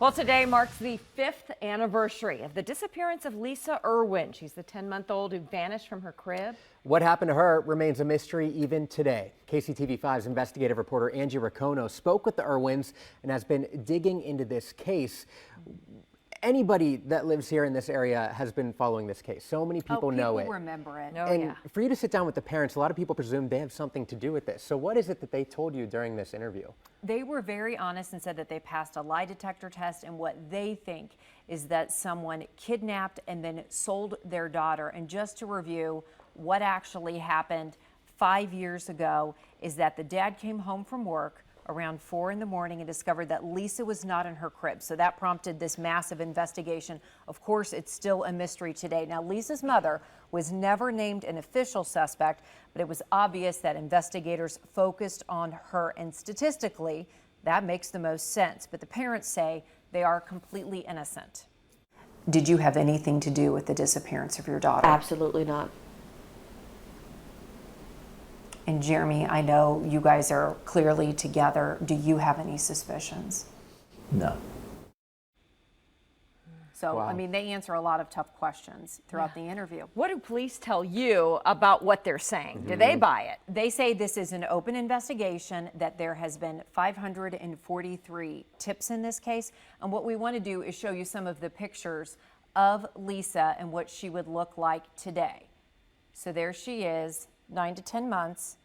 Well, today marks the 5th anniversary of the disappearance of Lisa Irwin. She's the 10-month-old who vanished from her crib. What happened to her remains a mystery even today. KCTV5's investigative reporter Angie Ricono spoke with the Irwins and has been digging into this case. Anybody that lives here in this area has been following this case. So many people know it. People remember it. And for you to sit down with the parents, a lot of people presume they have something to do with this. So what is it that they told you during this interview? They were very honest and said that they passed a lie detector test, and what they think is that someone kidnapped and then sold their daughter. And just to review what actually happened 5 years ago is that the dad came home from work around 4 in the morning and discovered that Lisa was not in her crib. So that prompted this massive investigation. Of course, it's still a mystery today. Now, Lisa's mother was never named an official suspect, but it was obvious that investigators focused on her, and statistically, that makes the most sense. But the parents say they are completely innocent. Did you have anything to do with the disappearance of your daughter? Absolutely not. And Jeremy, I know you guys are clearly together. Do you have any suspicions? No. So, Wow. I mean, they answer a lot of tough questions throughout the interview. What do police tell you about what they're saying? Do they buy it? They say this is an open investigation, that there has been 543 tips in this case. And what we want to do is show you some of the pictures of Lisa and what she would look like today. So there she is, 9 to 10 months,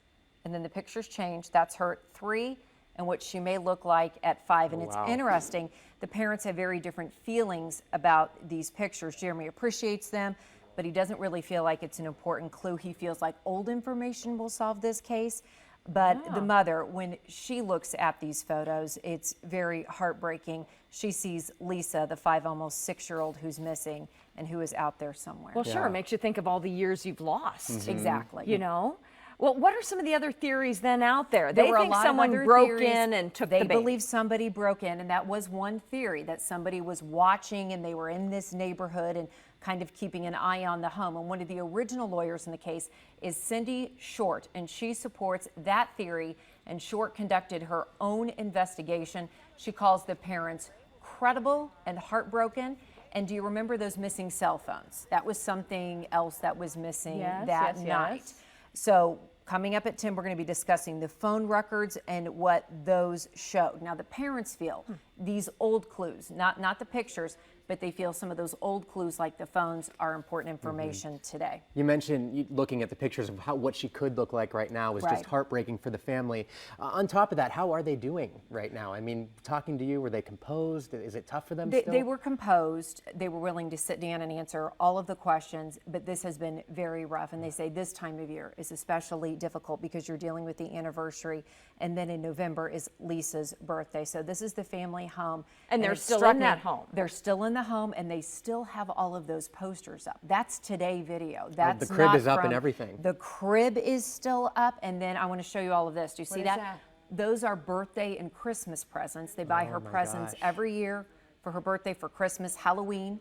and then the pictures change. That's her at 3 and what she may look like at 5. And it's interesting, the parents have very different feelings about these pictures. Jeremy appreciates them, but he doesn't really feel like it's an important clue. He feels like old information will solve this case. But the mother, when she looks at these photos, it's very heartbreaking. She sees Lisa, the 5, almost 6-year-old who's missing and who is out there somewhere. Well, sure, it makes you think of all the years you've lost. Exactly. You know? Well, what are some of the other theories then out there? There They were a think lot of someone other broke theories. in and took They the baby. believe somebody broke in, and that was one theory, that somebody was watching and they were in this neighborhood and kind of keeping an eye on the home. And one of the original lawyers in the case is Cindy Short, and she supports that theory. And Short conducted her own investigation. She calls the parents credible and heartbroken. And do you remember those missing cell phones? That was something else that was missing that night. So coming up at 10, we're going to be discussing the phone records and what those showed. Now, the parents feel these old clues, not the pictures, but they feel some of those old clues like the phones are important information today. You mentioned looking at the pictures of what she could look like right now was just heartbreaking for the family. On top of that, how are they doing right now? I mean, talking to you, were they composed? Is it tough for them still? They were composed. They were willing to sit down and answer all of the questions, but this has been very rough. And they say this time of year is especially difficult because you're dealing with the anniversary, and then in November is Lisa's birthday. So this is the family home. And they're still in that home. They're still in the home, and they still have all of those posters up. That's today video. That's the crib not is up and from- everything. The crib is still up, and then I want to show you all of this. Do you see is that? that? Those are birthday and Christmas presents. They buy her presents every year for her birthday, for Christmas, Halloween.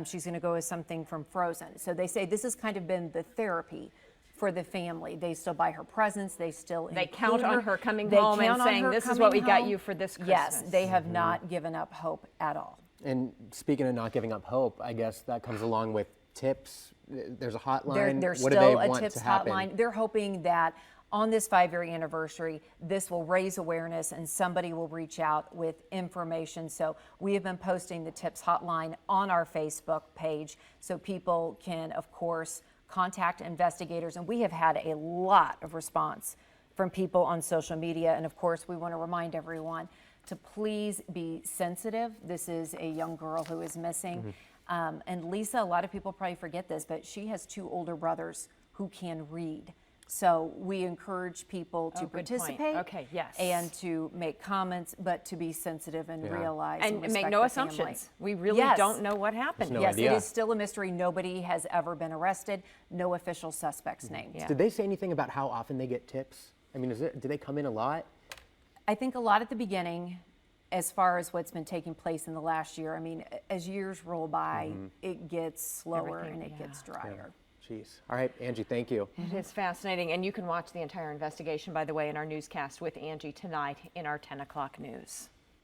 She's going to go as something from Frozen. So they say this has kind of been the therapy for the family. They still buy her presents. They still They count include on her coming They home and count on saying, her "This is coming what we got home." you for this Yes, Christmas. they have not given up hope at all. And speaking of not giving up hope, I guess that comes along with tips. There's a hotline. There's what do still they a want tips to happen? hotline. They're hoping that on this 5-year anniversary, this will raise awareness and somebody will reach out with information. So we have been posting the tips hotline on our Facebook page so people can, of course, contact investigators. And we have had a lot of response from people on social media. And of course, we want to remind everyone to please be sensitive. This is a young girl who is missing. And Lisa, a lot of people probably forget this, but she has 2 older brothers who can read. So we encourage people to participate and to make comments, but to be sensitive and realize and respect make no the assumptions. family. We really don't know what happened. No Yes, idea. it is still a mystery. Nobody has ever been arrested. No official suspects named. Did they say anything about how often they get tips? I mean, do they come in a lot? I think a lot at the beginning, as far as what's been taking place in the last year. I mean, as years roll by, it gets slower and it gets drier. Jeez. All right, Angie, thank you. It is fascinating. And you can watch the entire investigation, by the way, in our newscast with Angie tonight in our 10 o'clock news.